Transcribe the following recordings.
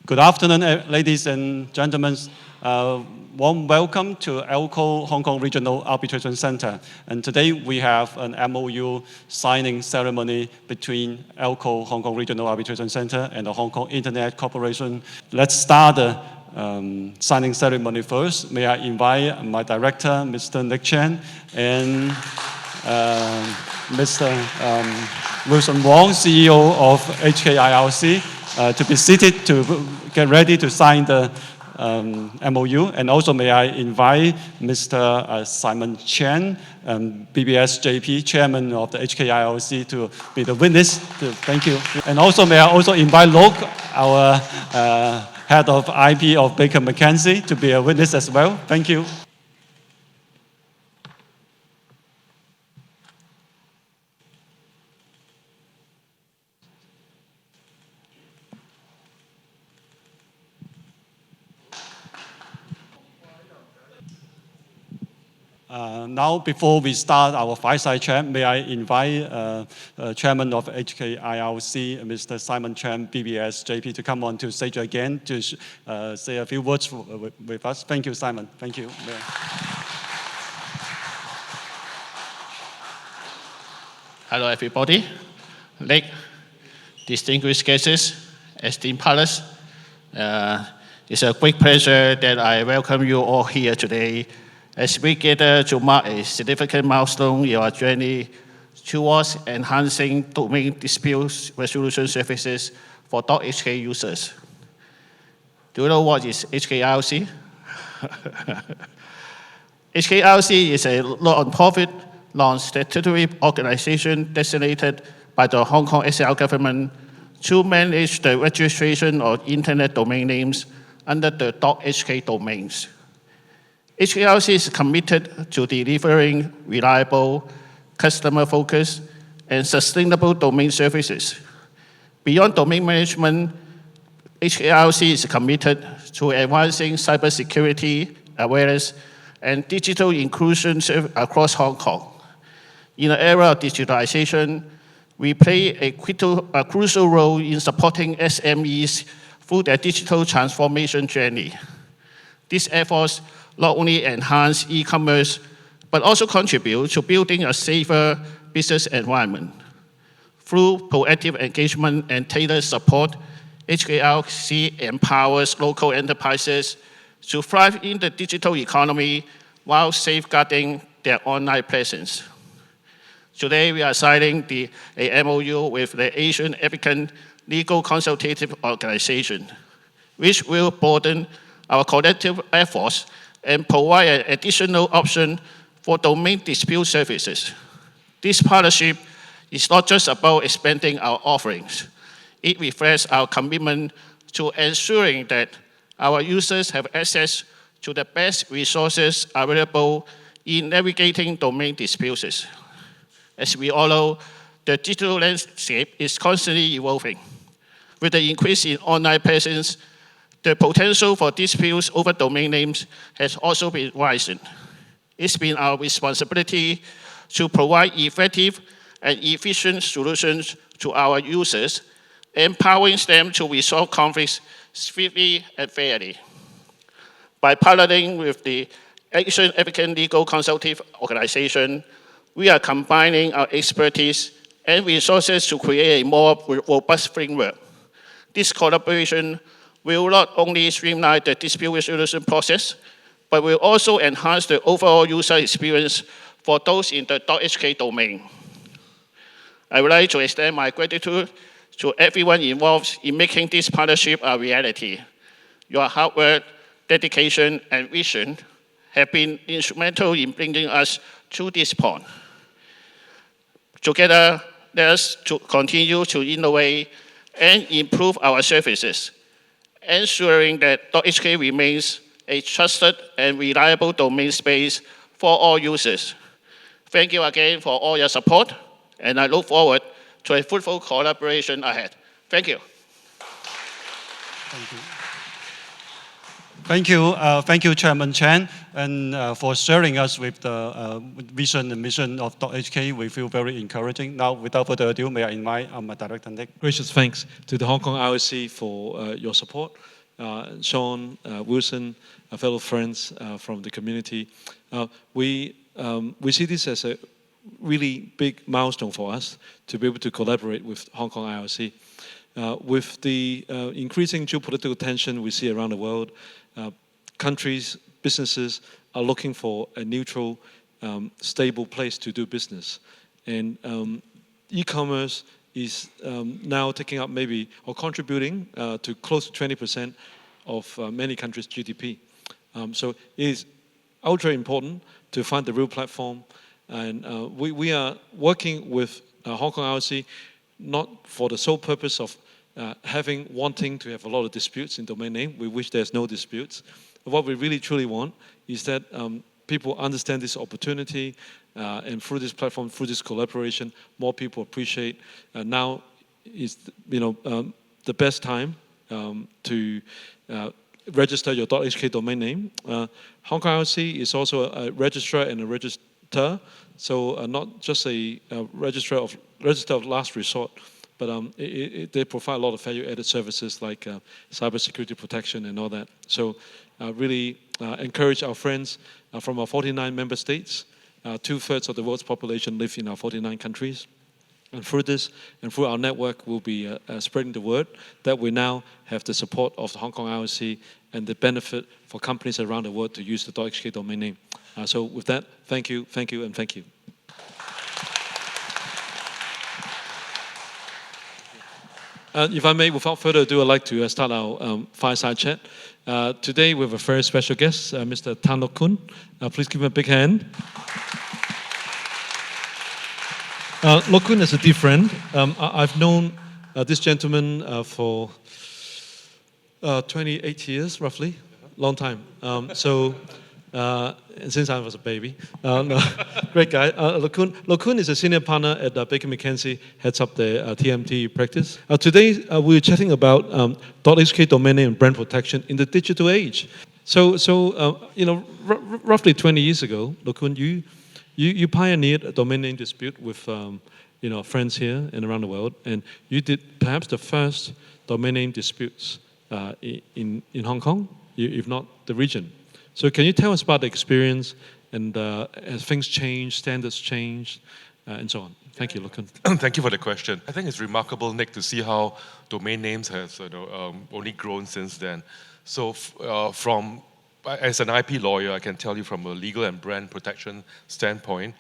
Good afternoon, ladies and gentlemen. Warm welcome to AALCO Hong Kong Regional Arbitration Center. And today we have an MOU signing ceremony between AALCO Hong Kong Regional Arbitration Center and the Hong Kong Internet Corporation. Let's start the signing ceremony first. May I invite my director, Mr. Nick Chen, and Mr. Wilson Wong, CEO of HKIRC, to be seated to get ready to sign the MOU. And also may I invite Mr. Simon Chen, BBS JP, Chairman of the HKIRC, to be the witness. Thank you. And also may I also invite Loke, our Head of IP of Baker McKenzie, to be a witness as well. Thank you. Now, before we start our Fireside Chat, may I invite Chairman of HKIRC, Mr. Simon Chen, BBS JP, to come on to stage again to say a few words with us. Thank you, Simon. Thank you. Hello, everybody. Nick, distinguished guests, esteemed panelists. It's a great pleasure that I welcome you all here today as we gather to mark a significant milestone in our journey towards enhancing domain dispute resolution services for .HK users. Do you know what is HKIRC? HKIRC is a non-profit, non-statutory organization designated by the Hong Kong SAR government to manage the registration of internet domain names under the .HK domains. HKIRC is committed to delivering reliable, customer-focused, and sustainable domain services. Beyond domain management, HKIRC is committed to advancing cybersecurity awareness and digital inclusion across Hong Kong. In the era of digitalization, we play a crucial role in supporting SMEs through their digital transformation journey. These efforts not only enhance e-commerce, but also contribute to building a safer business environment. Through proactive engagement and tailored support, HKIRC empowers local enterprises to thrive in the digital economy while safeguarding their online presence. Today, we are signing a MOU with the Asian African Legal Consultative Organization, which will broaden our collective efforts and provide an additional option for domain dispute services. This partnership is not just about expanding our offerings. It reflects our commitment to ensuring that our users have access to the best resources available in navigating domain disputes. As we all know, the digital landscape is constantly evolving. With the increase in online presence, the potential for disputes over domain names has also been rising. It's been our responsibility to provide effective and efficient solutions to our users, empowering them to resolve conflicts swiftly and fairly. By partnering with the Asian African Legal Consultative Organization, we are combining our expertise and resources to create a more robust framework. This collaboration will not only streamline the dispute resolution process, but will also enhance the overall user experience for those in the .HK domain. I would like to extend my gratitude to everyone involved in making this partnership a reality. Your hard work, dedication, and vision have been instrumental in bringing us to this point. Together, let us continue to innovate and improve our services, ensuring that .HK remains a trusted and reliable domain space for all users. Thank you again for all your support, and I look forward to a fruitful collaboration ahead. Thank you. Thank you. Thank you, Chairman Chen, and for sharing us with the vision and mission of .HK. We feel very encouraging. Now, without further ado, may I invite my Director Nick. Gracious thanks to the Hong Kong IOC for your support. Sean, Wilson, fellow friends from the community. We see this as a really big milestone for us to be able to collaborate with Hong Kong IOC. With the increasing geopolitical tension we see around the world, countries, businesses are looking for a neutral, stable place to do business. And e-commerce is now taking up maybe, or contributing to close to 20% of many countries' GDP. So it is ultra important to find the real platform. And we are working with Hong Kong IOC not for the sole purpose of wanting to have a lot of disputes in domain name. We wish there's no disputes. What we really truly want is that people understand this opportunity, and through this platform, through this collaboration, more people appreciate. Now is the best time to register your .hk domain name. Hong Kong IOC is also a registrar and a register, so not just a register of last resort, but they provide a lot of value-added services like cybersecurity protection and all that. So really encourage our friends from our 49 member states. 2/3 of the world's population live in our 49 countries. And through this and through our network, we'll be spreading the word that we now have the support of the Hong Kong IOC and the benefit for companies around the world to use the .hk domain name. So with that, thank you, and thank you. If I may, without further ado, I'd like to start our fireside chat. Today, we have a very special guest, Mr. Khoon. Please give him a big hand. Khoon is a dear friend. I've known this gentleman for 28 years, roughly. Long time. Since I was a baby. Great guy. Khoon is a senior partner at Baker McKenzie, heads up the TMT practice. Today, we're chatting about .hk domain name and brand protection in the digital age. Roughly 20 years ago, Khoon, you pioneered a domain name dispute with friends here and around the world, and you did perhaps the first domain name disputes in Hong Kong, if not the region. So can you tell us about the experience and as things change, standards change, and so on? Thank you, Khoon. Thank you for the question. I think it's remarkable, Nick, to see how domain names has only grown since then. So as an IP lawyer, I can tell you from a legal and brand protection standpoint,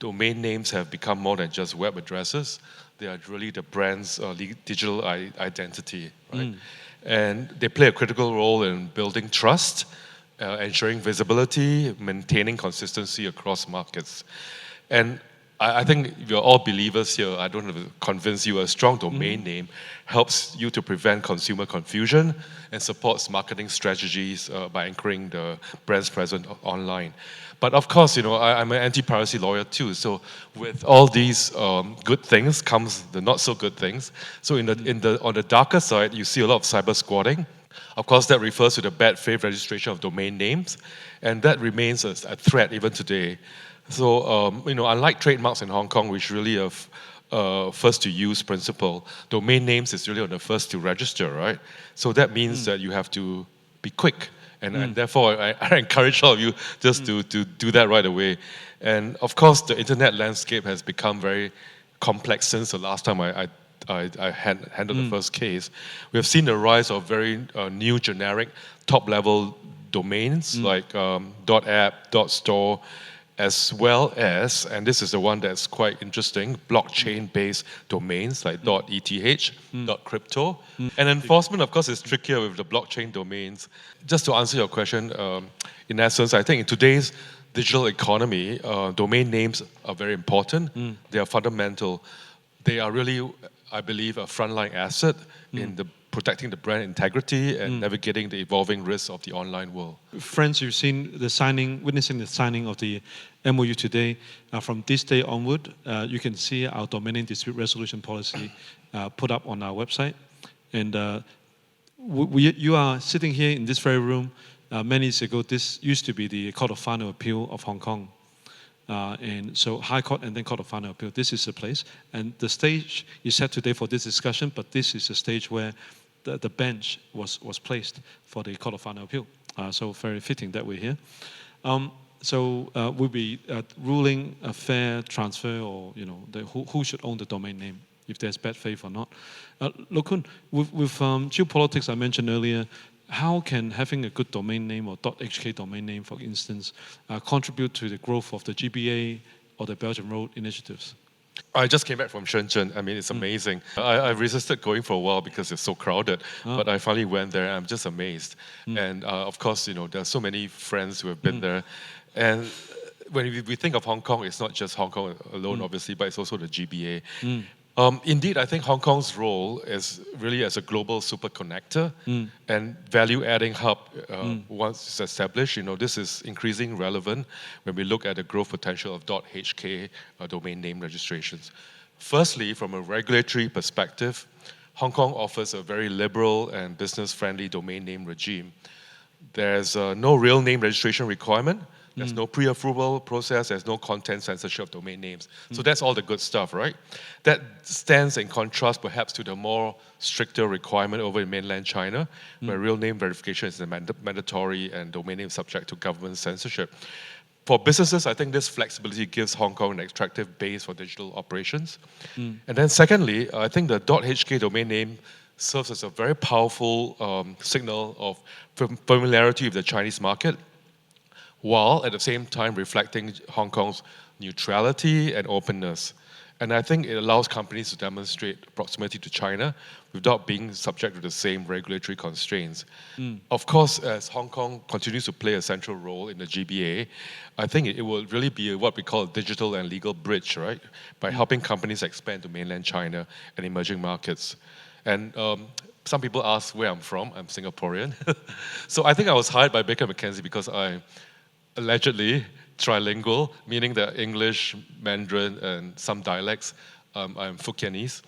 domain names have become more than just web addresses. They are really the brand's digital identity, right? And they play a critical role in building trust, ensuring visibility, maintaining consistency across markets. And I think if you're all believers here, I don't have to convince you, a strong domain name helps you to prevent consumer confusion and supports marketing strategies by anchoring the brand's presence online. But of course, I'm an anti-piracy lawyer too. So with all these good things comes the not so good things. So on the darker side, you see a lot of cyber squatting. Of course, that refers to the bad faith registration of domain names, and that remains a threat even today. So, unlike trademarks in Hong Kong, which really have first-to-use principle, domain names is really on the first to register, right? So that means that you have to be quick, and therefore I encourage all of you just to do that right away. And of course, the internet landscape has become very complex since the last time I handled the first case. We have seen the rise of very new generic top-level domains like .app, .store, as well as, and this is the one that's quite interesting, blockchain-based domains like .eth, .crypto. And enforcement, of course, is trickier with the blockchain domains. Just to answer your question, in essence, I think in today's digital economy, domain names are very important. They are fundamental. They are really, I believe, a frontline asset in protecting the brand integrity and navigating the evolving risks of the online world. Friends, you've seen witnessing the signing of the MOU today. From this day onward, you can see our domain name dispute resolution policy put up on our website. And you are sitting here in this very room many years ago, this used to be the Court of Final Appeal of Hong Kong. And so High Court and then Court of Final Appeal, this is the place. And the stage is set today for this discussion, but this is the stage where the bench was placed for the Court of Final Appeal. So very fitting that we're here. So we'll be ruling a fair transfer, or who should own the domain name, if there's bad faith or not. Loke, with geopolitics I mentioned earlier, how can having a good domain name or .hk domain name, for instance, contribute to the growth of the GBA or the Belt and Road initiatives? I just came back from Shenzhen. I mean, it's amazing. I resisted going for a while because it's so crowded, but I finally went there. I'm just amazed. And of course, there are so many friends who have been there. And when we think of Hong Kong, it's not just Hong Kong alone, obviously, but it's also the GBA. Indeed, I think Hong Kong's role is really as a global super connector and value-adding hub. Once it's established, this is increasingly relevant when we look at the growth potential of .hk domain name registrations. Firstly, from a regulatory perspective, Hong Kong offers a very liberal and business-friendly domain name regime. There's no real name registration requirement. There's no pre-approval process. There's no content censorship of domain names. So that's all the good stuff, right? That stands in contrast perhaps to the more stricter requirement over in mainland China, where real name verification is mandatory and domain name subject to government censorship. For businesses, I think this flexibility gives Hong Kong an attractive base for digital operations. And then secondly, I think the .hk domain name serves as a very powerful signal of familiarity with the Chinese market, while at the same time reflecting Hong Kong's neutrality and openness. And I think it allows companies to demonstrate proximity to China without being subject to the same regulatory constraints. Of course, as Hong Kong continues to play a central role in the GBA, I think it will really be what we call a digital and legal bridge, right? By helping companies expand to mainland China and emerging markets. And some people ask where I'm from. I'm Singaporean. So I think I was hired by Baker McKenzie because I'm allegedly trilingual, meaning that English, Mandarin, and some dialects. I'm Fukkienese.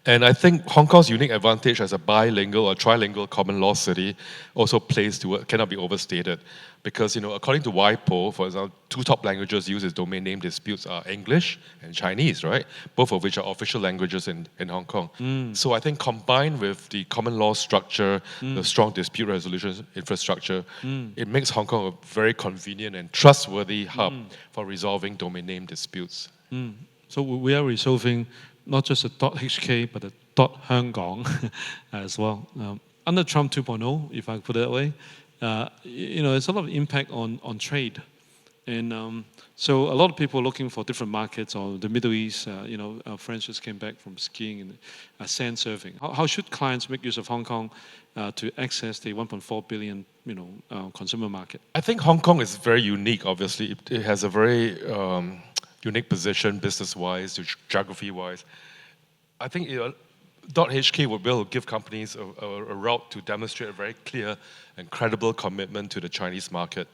And I think Hong Kong's unique advantage as a bilingual or trilingual common law city also cannot be overstated. Because, according to WIPO, for example, 2 top languages used as domain name disputes are English and Chinese, right? Both of which are official languages in Hong Kong. So I think combined with the common law structure, the strong dispute resolution infrastructure, it makes Hong Kong a very convenient and trustworthy hub for resolving domain name disputes. So we are resolving not just a .hk, but a .香港as well. Under Trump 2.0, if I put it that way, there's a lot of impact on trade. And so a lot of people are looking for different markets, or the Middle East. Our friends just came back from skiing and sand surfing. How should clients make use of Hong Kong to access the 1.4 billion consumer market? I think Hong Kong is very unique, obviously. It has a very unique position business-wise, geography-wise. I think .hk will be able to give companies a route to demonstrate a very clear and credible commitment to the Chinese market.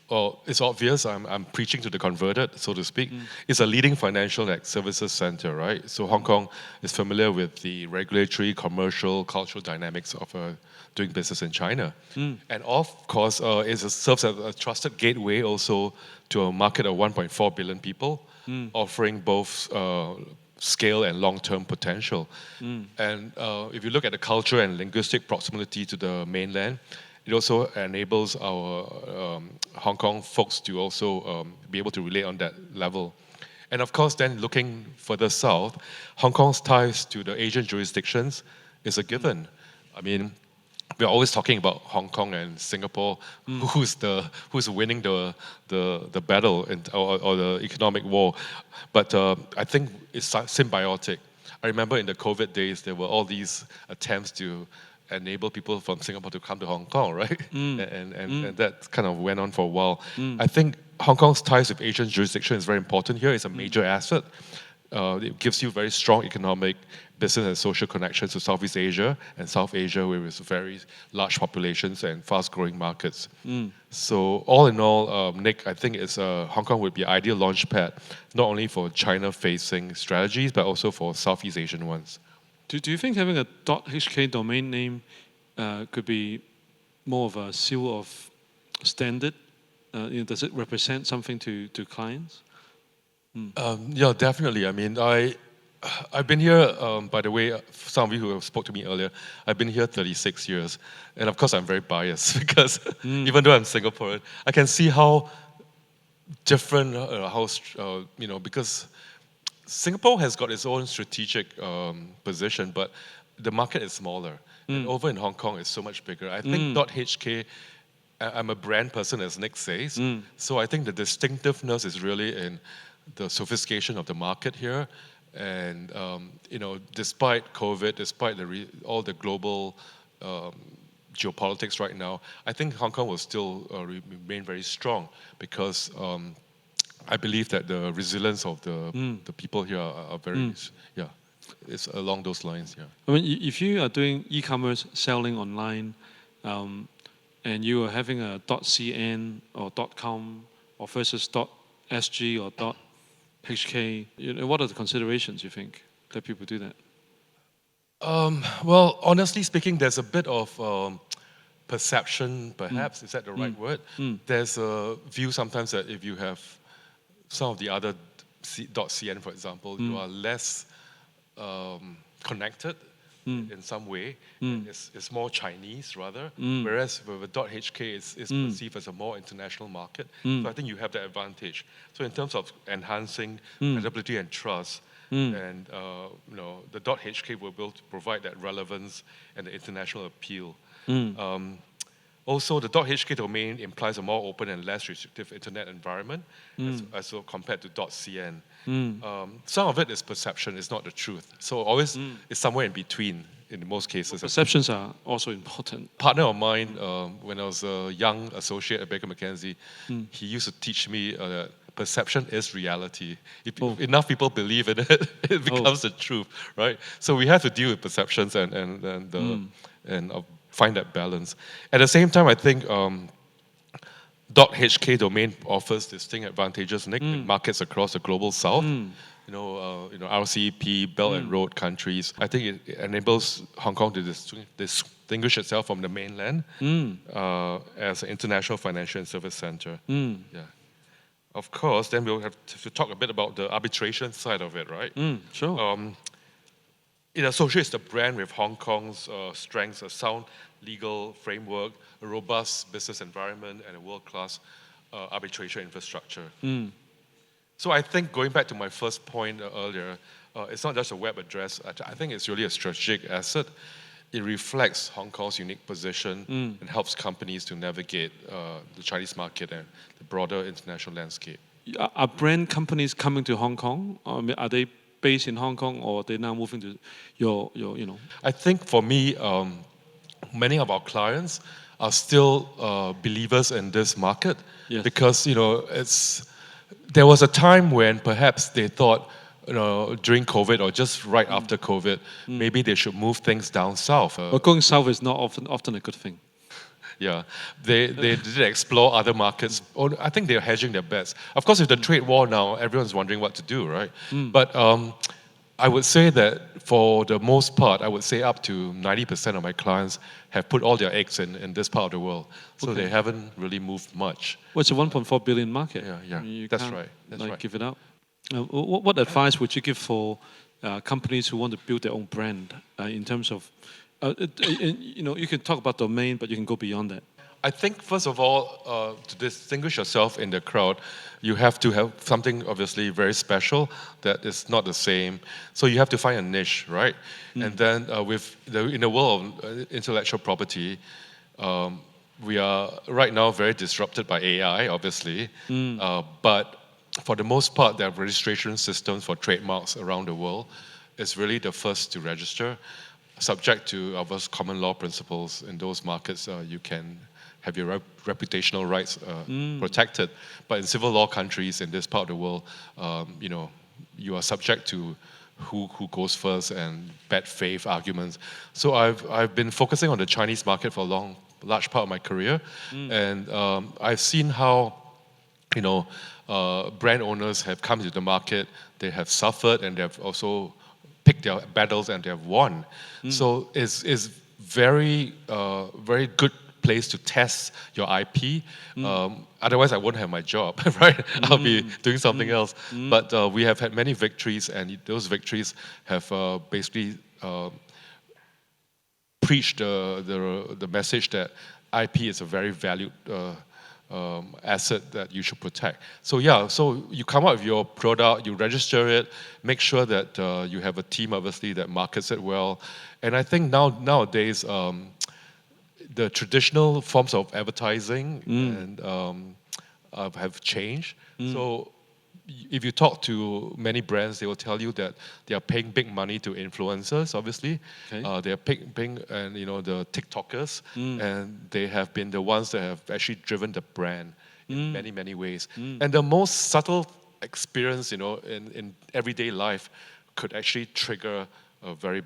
Well, it's obvious, I'm preaching to the converted, so to speak. It's a leading financial services center, right? So Hong Kong is familiar with the regulatory, commercial, cultural dynamics of doing business in China. And of course, it serves as a trusted gateway also to a market of 1.4 billion people, offering both scale and long-term potential. And if you look at the culture and linguistic proximity to the mainland, it also enables our Hong Kong folks to also be able to relate on that level. And of course, then looking further south, Hong Kong's ties to the Asian jurisdictions is a given. I mean, we're always talking about Hong Kong and Singapore, who's winning the battle or the economic war. But I think it's symbiotic. I remember in the COVID days, there were all these attempts to enable people from Singapore to come to Hong Kong, right? And that kind of went on for a while. I think Hong Kong's ties with Asian jurisdiction is very important here. It's a major asset. It gives you very strong economic, business and social connections to Southeast Asia and South Asia, where there's very large populations and fast-growing markets. So all in all, Nick, I think Hong Kong would be an ideal launchpad, not only for China-facing strategies, but also for Southeast Asian ones. Do you think having a .hk domain name could be more of a seal of standard? Does it represent something to clients? Yeah, definitely. I mean, I've been here, by the way, some of you who spoke to me earlier, I've been here 36 years. And of course, I'm very biased because even though I'm Singaporean, I can see how different, because Singapore has got its own strategic position, but the market is smaller. And over in Hong Kong, it's so much bigger. I think .HK, I'm a brand person, as Nick says. So I think the distinctiveness is really in the sophistication of the market here. And, despite COVID, despite all the global geopolitics right now, I think Hong Kong will still remain very strong because I believe that the resilience of the people here are very, it's along those lines, I mean, if you are doing e-commerce selling online, and you are having a .cn or .com or versus .sg or .hk, what are the considerations you think that people do that? Well, honestly speaking, there's a bit of perception, perhaps, is that the right word? There's a view sometimes that if you have some of the other .cn, for example, you are less connected in some way. It's more Chinese, rather. Whereas with a .hk, it's perceived as a more international market. So I think you have that advantage. So in terms of enhancing credibility and trust, and the .hk will be able to provide that relevance and the international appeal. Also, the .hk domain implies a more open and less restrictive internet environment as compared to .cn. Some of it is perception, it's not the truth. So always it's somewhere in between in most cases. Perceptions are also important. Partner of mine, when I was a young associate at Baker McKenzie, he used to teach me that perception is reality. If enough people believe in it, it becomes the truth, right? So we have to deal with perceptions and find that balance. At the same time, I think .hk domain offers distinct advantages in markets across the global south. RCEP, Belt and Road countries. I think it enables Hong Kong to distinguish itself from the mainland as an international financial and service center. Of course, then we'll have to talk a bit about the arbitration side of it, right? Sure. It associates the brand with Hong Kong's strengths, a sound legal framework, a robust business environment, and a world-class arbitration infrastructure. So I think going back to my first point earlier, it's not just a web address. I think it's really a strategic asset. It reflects Hong Kong's unique position and helps companies to navigate the Chinese market and the broader international landscape. Are brand companies coming to Hong Kong? Are they based in Hong Kong, or are they now moving to your? I think for me, many of our clients are still believers in this market because there was a time when perhaps they thought during COVID or just right after COVID, maybe they should move things down south. But going south is not often a good thing. Yeah, they did explore other markets. I think they're hedging their bets. Of course, with the trade war now, everyone's wondering what to do, right? But I would say that for the most part, I would say up to 90% of my clients have put all their eggs in this part of the world. So they haven't really moved much. Well, it's a 1.4 billion market. Yeah, that's right. Give it up. What advice would you give for companies who want to build their own brand in terms of, you can talk about domain, but you can go beyond that. I think, first of all, to distinguish yourself in the crowd, you have to have something obviously very special that is not the same. So you have to find a niche, right? And then in the world of intellectual property, we are right now very disrupted by AI, obviously. But for the most part, there are registration systems for trademarks around the world. It's really the first to register. Subject to our common law principles in those markets, you can have your reputational rights protected. But in civil law countries in this part of the world, you are subject to who goes first and bad faith arguments. So I've been focusing on the Chinese market for a large part of my career, and I've seen how brand owners have come to the market, they have suffered, and they have also picked their battles and they have won. So it's very very good place to test your IP. Otherwise, I won't have my job, right? I'll be doing something else. But we have had many victories, and those victories have basically preached the message that IP is a very valued asset that you should protect. So yeah, so you come up with your product, you register it, make sure that you have a team, obviously, that markets it well. And I think nowadays, the traditional forms of advertising and have changed. So if you talk to many brands, they will tell you that they are paying big money to influencers, obviously. Okay. They are paying and the TikTokers, and they have been the ones that have actually driven the brand in many, many ways. And the most subtle experience, in everyday life could actually trigger a very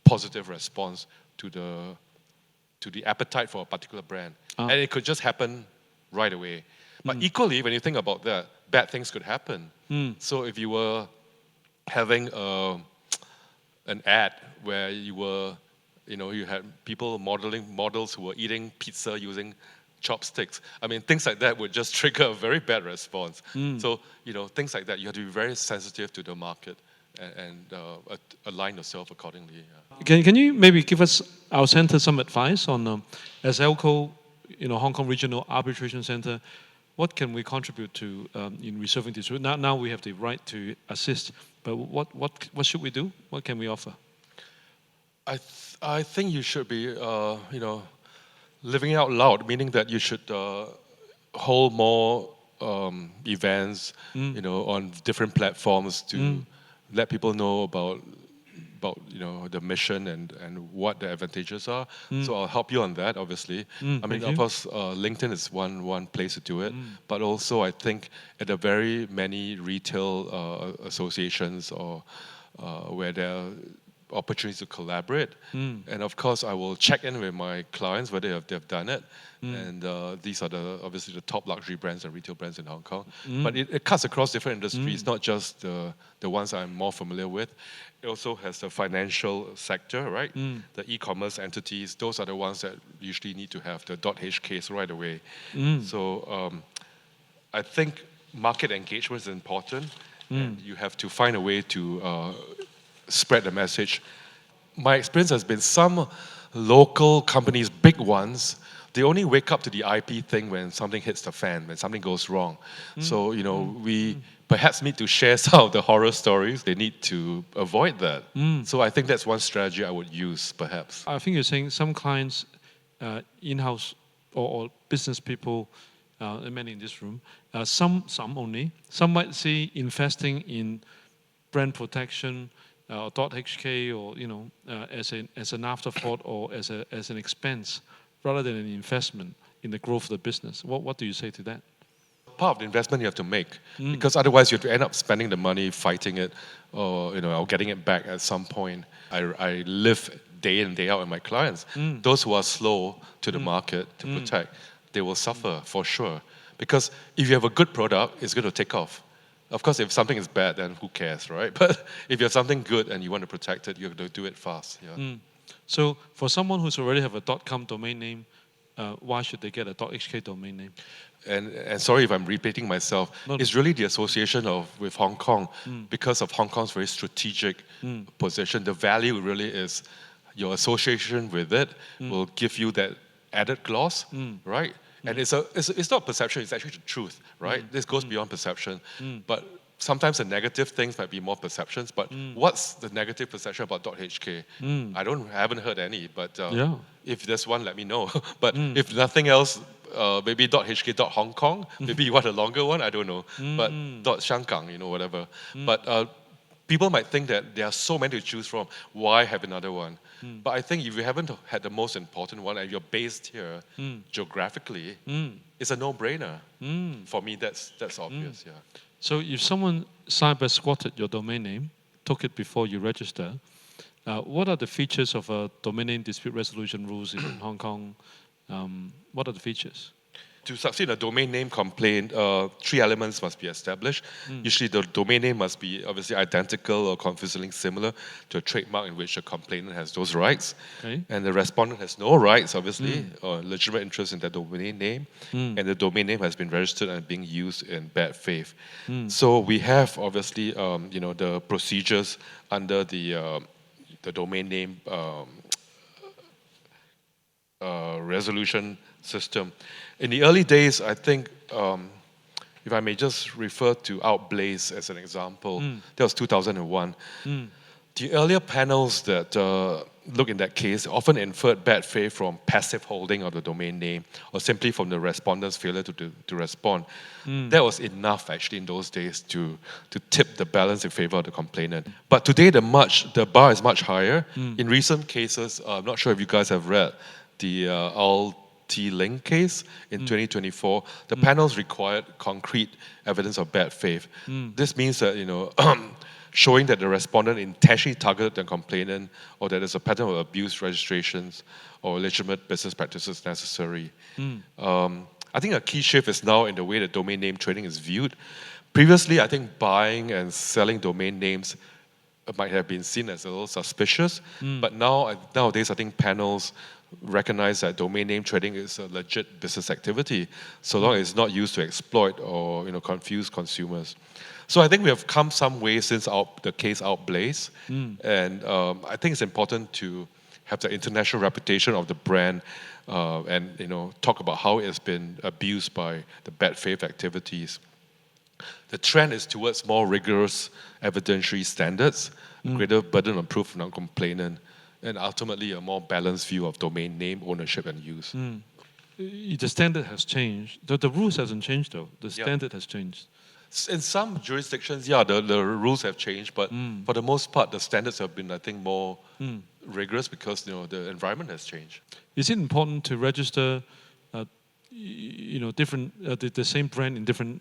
positive response to the appetite for a particular brand. And it could just happen right away. But equally, when you think about that, bad things could happen. So if you were having an ad where you had models who were eating pizza using chopsticks. I mean, things like that would just trigger a very bad response. So, things like that, you have to be very sensitive to the market and align yourself accordingly. Yeah. Can you maybe give us, our center, some advice on, as AALCO, Hong Kong Regional Arbitration Center, what can we contribute to in resolving this? Now we have the right to assist, but what should we do? What can we offer? I think you should be, living out loud, meaning that you should hold more events, on different platforms to let people know about the mission and what the advantages are. So I'll help you on that, obviously. I mean, of course, LinkedIn is one place to do it, but also I think at the very many retail associations or where there are opportunities to collaborate. And of course, I will check in with my clients whether they've done it. And these are obviously the top luxury brands and retail brands in Hong Kong. But it cuts across different industries, not just the ones I'm more familiar with. It also has the financial sector, right? The e-commerce entities, those are the ones that usually need to have the .HKs right away. So I think market engagement is important. And you have to find a way to spread the message. My experience has been some local companies, big ones, they only wake up to the IP thing when something hits the fan, when something goes wrong. So, we perhaps need to share some of the horror stories. They need to avoid that. So I think that's one strategy I would use, perhaps. I think you're saying some clients, in-house or business people, many in this room, some only, some might see investing in brand protection, or .HK, or as an afterthought or as an expense, rather than an investment in the growth of the business. What do you say to that? Part of the investment you have to make, because otherwise you have to end up spending the money fighting it, or getting it back at some point. I live day in, day out with my clients. Those who are slow to the market to protect, they will suffer for sure. Because if you have a good product, it's going to take off. Of course, if something is bad, then who cares, right? But if you have something good and you want to protect it, you have to do it fast. Yeah. So for someone who's already have a .com domain name, why should they get a .HK domain name? And sorry if I'm repeating myself, it's really the association with Hong Kong, because of Hong Kong's very strategic position. The value really is your association with it will give you that added gloss, right? And it's not perception, it's actually the truth, right? This goes beyond perception. But sometimes the negative things might be more perceptions, but what's the negative perception about .HK? I haven't heard any, but if there's one, let me know. But if nothing else, maybe .HK, .Hong Kong, maybe you want a longer one, I don't know. But .Shangang, whatever. But people might think that there are so many to choose from, why have another one? But I think if you haven't had the most important one and you're based here geographically, it's a no-brainer. For me, that's obvious, yeah. So if someone cyber-squatted your domain name, took it before you register, what are the features of a domain name dispute resolution rules in Hong Kong? What are the features? to succeed in a domain name complaint, 3 elements must be established. Usually the domain name must be obviously identical or confusingly similar to a trademark in which the complainant has those rights. Okay. And the respondent has no rights, obviously, or legitimate interest in the domain name. And the domain name has been registered and being used in bad faith. So we have obviously, the procedures under the domain name resolution system. In the early days, I think, if I may just refer to Outblaze as an example, that was 2001. The earlier panels that look in that case often inferred bad faith from passive holding of the domain name or simply from the respondent's failure to respond. That was enough actually in those days to tip the balance in favor of the complainant. But today the bar is much higher. In recent cases, I'm not sure if you guys have read the Link case in 2024, the panels required concrete evidence of bad faith. This means that, showing that the respondent intentionally targeted the complainant or that there's a pattern of abuse registrations or legitimate business practices necessary. I think a key shift is now in the way that domain name trading is viewed. Previously, I think buying and selling domain names might have been seen as a little suspicious, but nowadays I think panels recognize that domain name trading is a legit business activity, so long as it's not used to exploit or confuse consumers. So I think we have come some way since the case Outblaze, and I think it's important to have the international reputation of the brand and talk about how it's been abused by the bad faith activities. The trend is towards more rigorous evidentiary standards, greater burden of proof on complainant, and ultimately a more balanced view of domain name ownership and use. The standard has changed. The rules hasn't changed though. The standard has changed. In some jurisdictions, the rules have changed, but for the most part, the standards have been, I think, more rigorous because the environment has changed. Is it important to register, different the same brand in different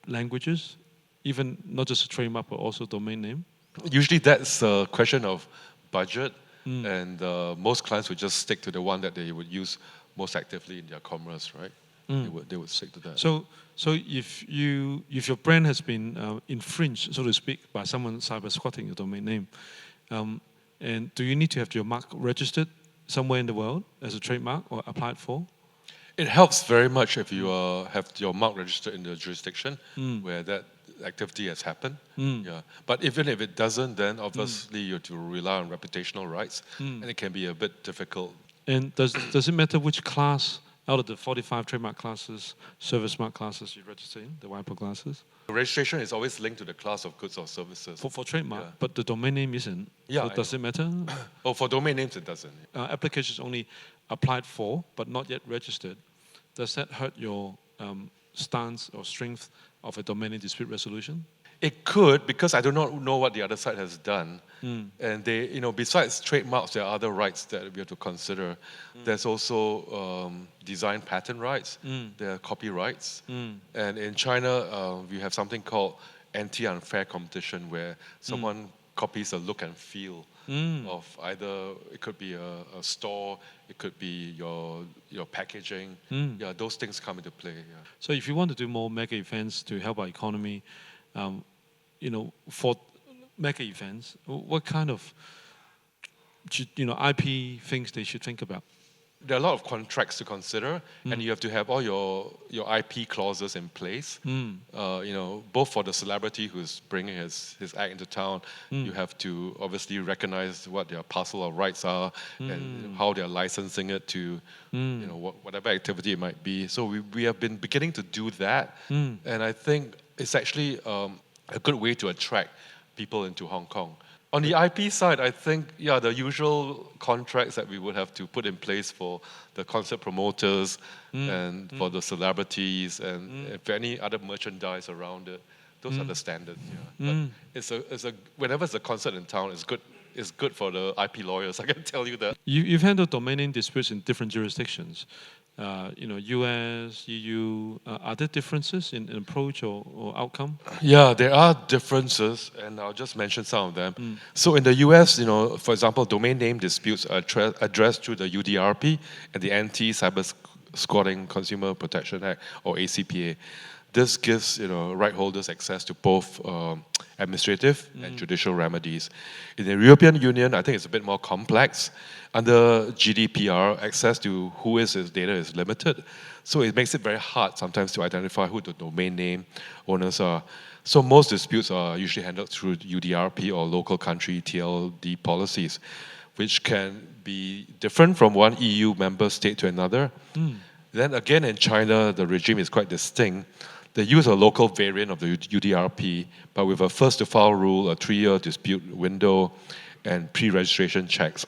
languages, even not just a trademark but also domain name? Usually, that's a question of budget, and most clients would just stick to the one that they would use most actively in their commerce, right? They would stick to that. So if your brand has been infringed, so to speak, by someone cyber squatting your domain name, and do you need to have your mark registered somewhere in the world as a trademark or applied for? It helps very much if you have your mark registered in the jurisdiction where that activity has happened. But even if it doesn't, then obviously you have to rely on reputational rights, and it can be a bit difficult. And does it matter which class out of the 45 trademark classes, service mark classes you register in, the WIPO classes? The registration is always linked to the class of goods or services. For trademark, but the domain name isn't. Yeah, so does it matter? For domain names it doesn't. Applications only applied for, but not yet registered. Does that hurt your stance or strength of a domain name dispute resolution? It could, because I do not know what the other side has done. And they, besides trademarks, there are other rights that we have to consider. There's also design patent rights. There are copyrights. And in China, we have something called anti-unfair competition, where someone copies the look and feel of either, it could be a store, it could be your packaging. Yeah, those things come into play. Yeah. So if you want to do more mega events to help our economy, for mega events, what kind of IP things they should think about? There are a lot of contracts to consider, and you have to have all your IP clauses in place. Both for the celebrity who's bringing his act into town, you have to obviously recognize what their parcel of rights are and how they're licensing it to whatever activity it might be. So we have been beginning to do that, and I think it's actually a good way to attract people into Hong Kong. On the IP side, I think, the usual contracts that we would have to put in place for the concert promoters and for the celebrities and for any other merchandise around it, those are the standards. Yeah. But whenever it's a concert in town, it's good for the IP lawyers, I can tell you that. You've handled domain name disputes in different jurisdictions. US, EU, are there differences in approach or outcome? Yeah, there are differences, and I'll just mention some of them. So in the US, for example, domain name disputes are addressed through the UDRP and the Anti-Cyber Squatting Consumer Protection Act, or ACPA. This gives right holders access to both administrative and judicial remedies. In the European Union, I think it's a bit more complex. Under GDPR, access to who is his data is limited, so it makes it very hard sometimes to identify who the domain name owners are. So most disputes are usually handled through UDRP or local country TLD policies, which can be different from one EU member state to another. Then again, in China, the regime is quite distinct. They use a local variant of the UDRP, but with a first-to-file rule, a 3-year dispute window, and pre-registration checks.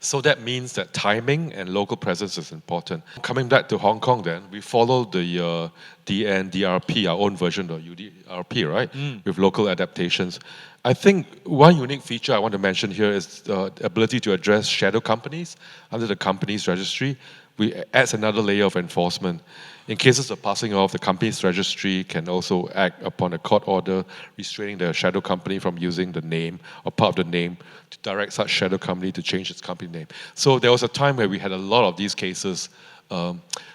So that means that timing and local presence is important. Coming back to Hong Kong then, we follow the DNDRP, our own version of UDRP, right? With local adaptations. I think one unique feature I want to mention here is the ability to address shadow companies under the company's registry. We adds another layer of enforcement. In cases of passing off, the company's registry can also act upon a court order restraining the shadow company from using the name or part of the name to direct such shadow company to change its company name. So there was a time where we had a lot of these cases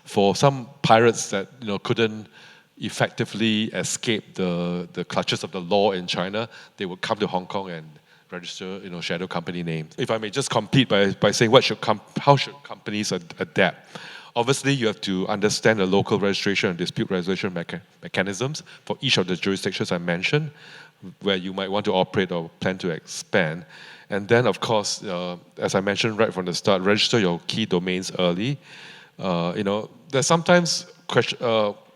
for some pirates that couldn't effectively escape the clutches of the law in China. They would come to Hong Kong and register shadow company names. If I may just complete by saying how should companies adapt? Obviously, you have to understand the local registration and dispute resolution mechanisms for each of the jurisdictions I mentioned, where you might want to operate or plan to expand. And then, of course, as I mentioned right from the start, register your key domains early. There's sometimes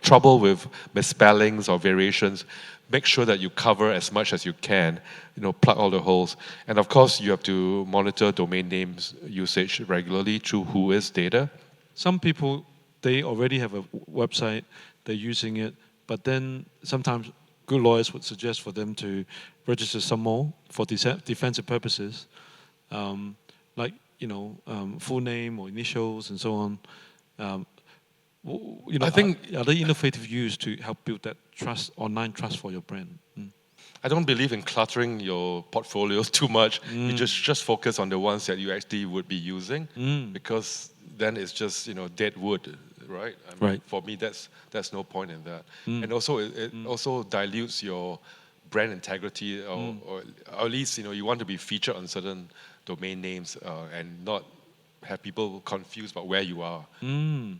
trouble with misspellings or variations. Make sure that you cover as much as you can, plug all the holes. And of course, you have to monitor domain names usage regularly through Whois data. Some people, they already have a website, they're using it, but then sometimes good lawyers would suggest for them to register some more for defensive purposes, like full name or initials and so on. I think are they innovative use to help build that trust, online trust for your brand? I don't believe in cluttering your portfolios too much. You just focus on the ones that you actually would be using, because then it's just dead wood, right? I mean, for me, that's no point in that. And also it also dilutes your brand integrity, or at least you want to be featured on certain domain names and not have people confused about where you are.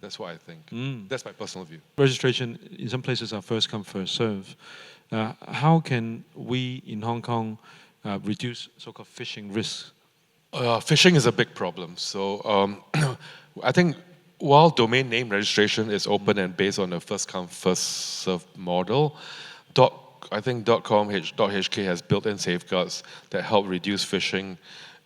That's what I think. That's my personal view. Registration in some places are first come, first serve. How can we in Hong Kong reduce so-called phishing risks? Phishing is a big problem. So I think while domain name registration is open and based on a first come, first serve model, I think .com.hk has built-in safeguards that help reduce phishing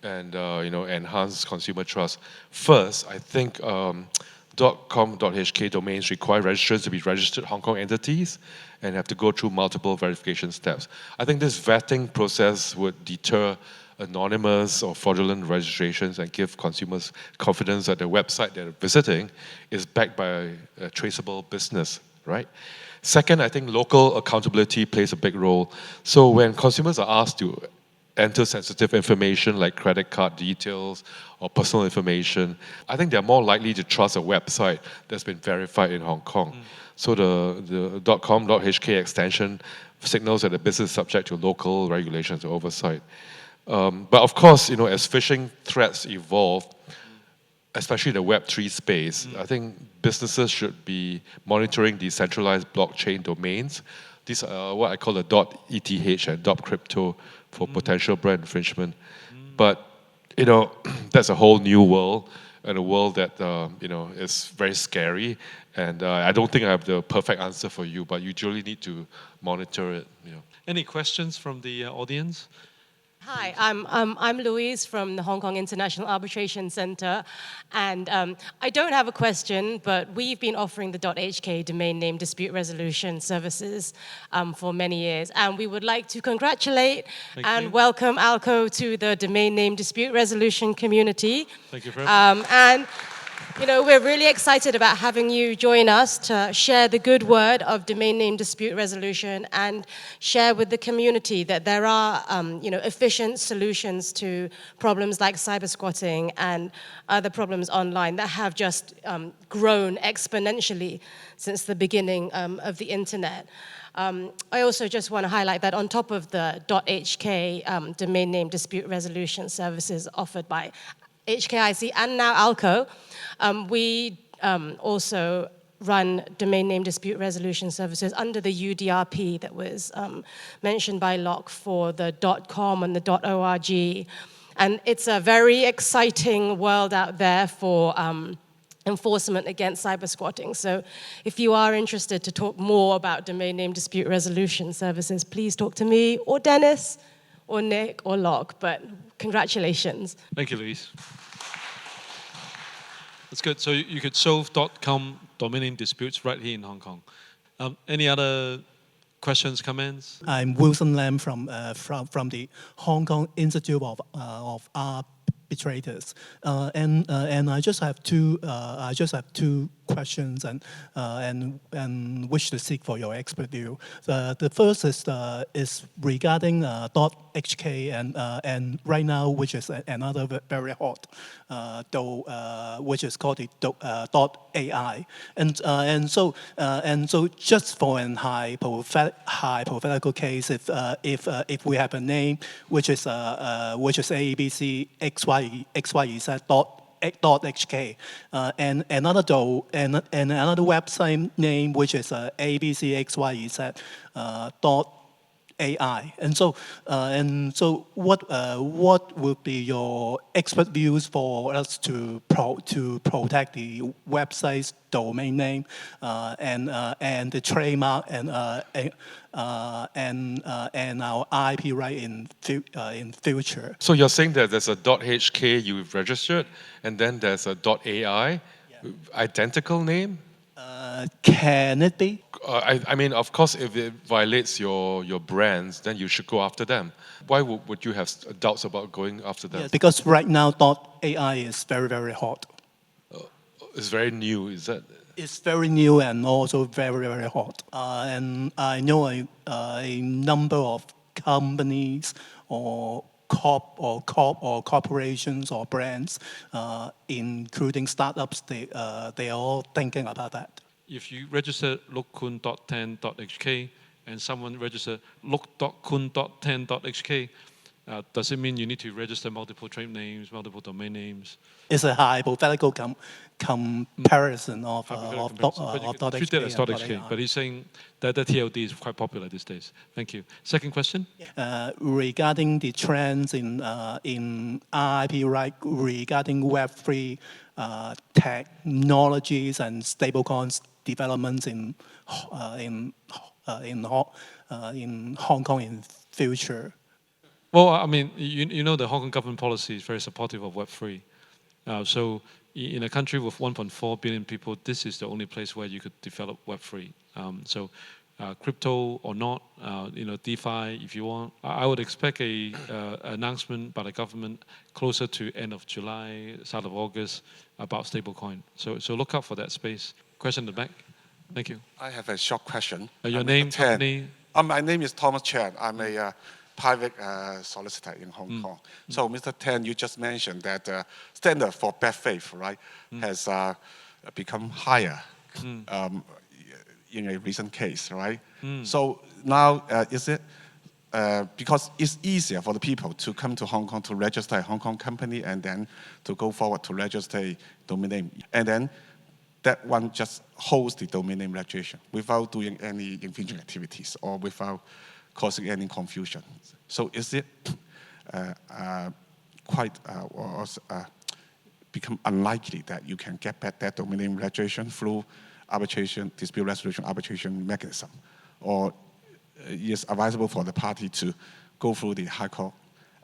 and enhance consumer trust. First, I think .com.hk domains require registrants to be registered Hong Kong entities and have to go through multiple verification steps. I think this vetting process would deter anonymous or fraudulent registrations and give consumers confidence that the website they're visiting is backed by a traceable business, right? Second, I think local accountability plays a big role. So when consumers are asked to enter sensitive information like credit card details or personal information, I think they're more likely to trust a website that's been verified in Hong Kong. So the .com.hk extension signals that the business is subject to local regulations or oversight. But of course, as phishing threats evolve, especially the Web3 space, I think businesses should be monitoring decentralized blockchain domains. These are what I call the .eth and .crypto for potential brand infringement. But, that's a whole new world, and a world that, is very scary. And I don't think I have the perfect answer for you, but you really need to monitor it. Any questions from the audience? Hi, I'm Louise from the Hong Kong International Arbitration Centre, and I don't have a question, but we've been offering the .hk domain name dispute resolution services for many years, and we would like to congratulate and welcome AALCO to the domain name dispute resolution community. Thank you very much. And You know, we're really excited about having you join us to share the good word of domain name dispute resolution and share with the community that there are, efficient solutions to problems like cyber squatting and other problems online that have just grown exponentially since the beginning of the internet. I also just want to highlight that on top of the .hk domain name dispute resolution services offered by HKIRC and now AALCO, we also run domain name dispute resolution services under the UDRP that was mentioned by Loke for the .com and the .org. And it's a very exciting world out there for enforcement against cyber squatting. So if you are interested to talk more about domain name dispute resolution services, please talk to me or Dennis or Nick or Loke, but congratulations. Thank you, Louise. That's good. So you could solve .com domain name disputes right here in Hong Kong. Any other questions, comments? I'm Wilson Lam from the Hong Kong Institute of Arbitrators, and I just have two questions and wish to seek for your expert view. The first is regarding .hk and right now, which is another very hot, which is called the .ai, and so just for an hypothetical case, if we have a name which is ABC XYZ .hk and another website name which is ABC XYZ .ai, and so what would be your expert views for us to protect the website's domain name and the trademark and our IP right in future? So you're saying that there's a .hk you've registered, and then there's a .ai, identical name? Can it be? I mean, of course, if it violates your brands, then you should go after them. Why would you have doubts about going after them? Yes, because right now .ai is very, very hot. It's very new, is that? It's very new and also very, very hot. And I know a number of companies or corporations or brands, including startups, they are all thinking about that. If you register Khoon.10.hk and someone register Loke.Khoon.10.hk, does it mean you need to register multiple trade names, multiple domain names? It's a hypothetical comparison of treat that as .hk, but he's saying that the TLD is quite popular these days. Thank you. Second question? Regarding the trends in IP right regarding Web3 technologies and stablecoins developments in Hong Kong in future. Well, I mean, you know the Hong Kong government policy is very supportive of Web3. So in a country with 1.4 billion people, this is the only place where you could develop Web3. So crypto or not, DeFi if you want. I would expect a announcement by the government closer to end of July, start of August about stablecoin. So look out for that space. Question in the back. Thank you. I have a short question. Your name, company? My name is Thomas Chan. I'm a private solicitor in Hong Kong. So, Mr. Tan, you just mentioned that the standard for bad faith, right, has become higher in a recent case, right? So now, is it because it's easier for the people to come to Hong Kong to register a Hong Kong company and then to go forward to register a domain name, and then that one just holds the domain name registration without doing any infringing activities or without causing any confusion. So is it become unlikely that you can get back that domain name registration through arbitration, dispute resolution arbitration mechanism? Or is advisable for the party to go through the High Court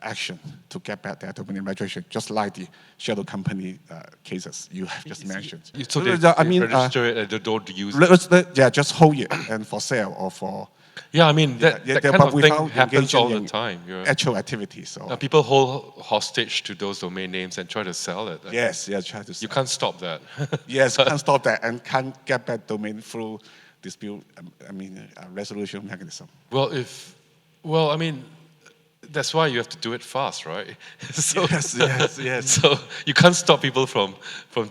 action to get back their domain name registration, just like the shadow company cases you have just mentioned. So they register it and they don't use it. Yeah, just hold it and for sale or for... Yeah, I mean, that kind of thing happens all the in time. actual activities. So. People hold hostage to those domain names and try to sell it. Yes, yeah, try to sell. You can't stop that. Yes, can't stop that and can't get back domain through dispute, resolution mechanism. Well, I mean, that's why you have to do it fast, right? So, yes. So you can't stop people from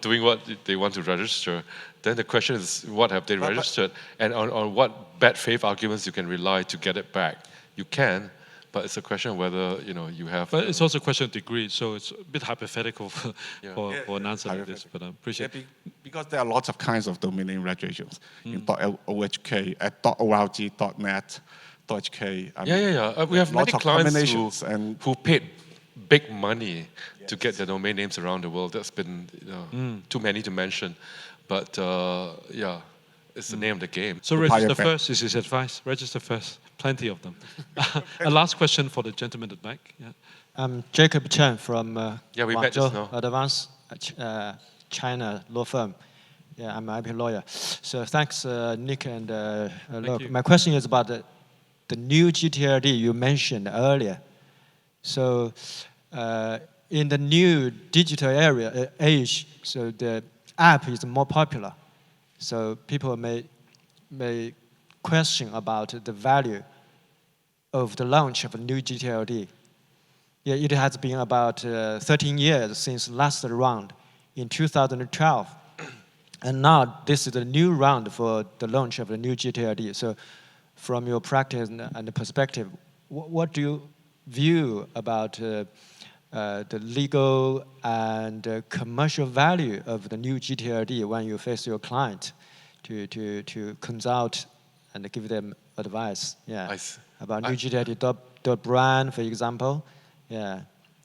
doing what they want to register. Then the question is, what have they registered? And on what bad faith arguments you can rely to get it back? You can, but it's a question of whether you have... But it's also a question of degree, so it's a bit hypothetical for an answer like this, but I appreciate it. Because there are lots of kinds of domain name registrations in .ohk, at .org, .net, .hk. We have many clients who paid big money to get their domain names around the world. That's been too many to mention. But it's the name of the game. So register first is his advice. Register first. Plenty of them. A last question for the gentleman at the back. Yeah. I'm Jacob Chen from we met just now. Advanced China law firm. Yeah, I'm an IP lawyer. So thanks, Nick and Loke. My question is about the new GTLD you mentioned earlier. So in the new digital age, so the app is more popular. So people may question about the value of the launch of a new GTLD. Yeah, it has been about 13 years since last round in 2012. And now this is the new round for the launch of the new GTLD. So from your practice and perspective, what do you view about the legal and commercial value of the new GTLD when you face your client to consult and give them advice? Yeah, about new GTLD brand, for example. Yeah,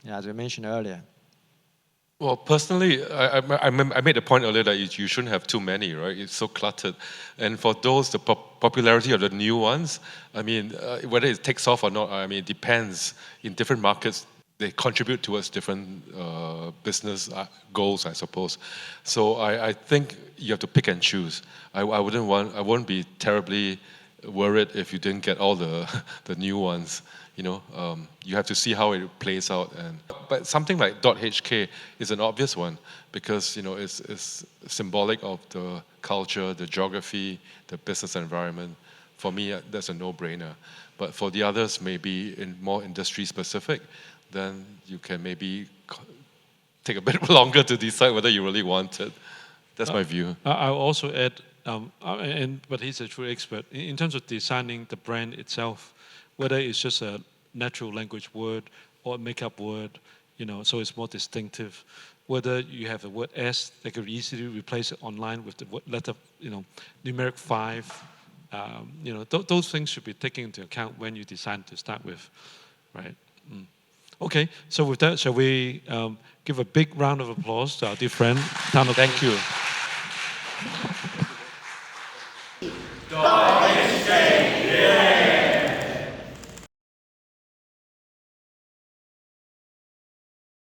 as we mentioned earlier. Well, personally, I made the point earlier that you shouldn't have too many, right? It's so cluttered. And for those, the popularity of the new ones, I mean, whether it takes off or not, I mean, it depends. In different markets, they contribute towards different business goals, I suppose. So I think you have to pick and choose. I wouldn't be terribly worried if you didn't get all the new ones. You have to see how it plays out. But something like .hk is an obvious one because it's symbolic of the culture, the geography, the business environment. For me, that's a no-brainer. But for the others, maybe more industry specific, then you can maybe take a bit longer to decide whether you really want it. That's my view. I'll also add, but he's a true expert, in terms of designing the brand itself, whether it's just a natural language word or a make-up word, so it's more distinctive. Whether you have a word S that could easily replace it online with the letter, numeric 5, those things should be taken into account when you decide to start with, right? Okay, so with that, shall we give a big round of applause to our dear friend, Thank you.